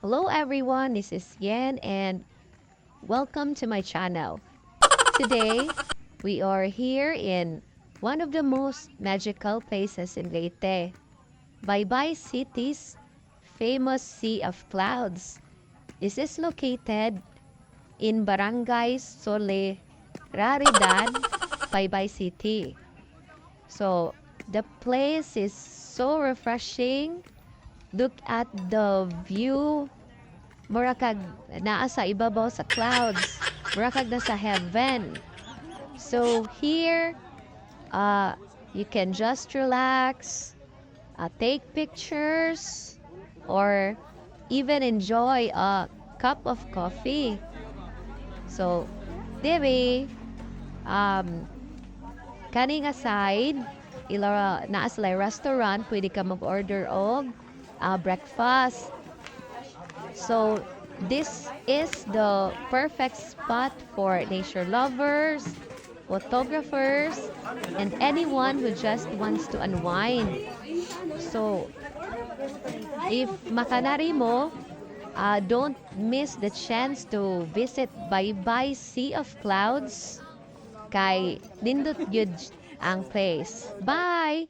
Hello everyone, this is Yen and welcome to my channel. Today, we are here in one of the most magical places in Leyte, Baybay City's famous Sea of Clouds. This is located in Barangay Sole Raridad, Baybay City. So, the place is so refreshing. Look at the view. Murakag naa sa ibabaw sa clouds. Murakag na sa heaven. So here, you can just relax, take pictures, or even enjoy a cup of coffee. So, debe, kaning aside, naa sila restaurant, pwede ka mag-order og breakfast. So, this is the perfect spot for nature lovers, photographers, and anyone who just wants to unwind. So, if makanari mo, don't miss the chance to visit Baybay Sea of Clouds kay nindot yun ang place. Bye!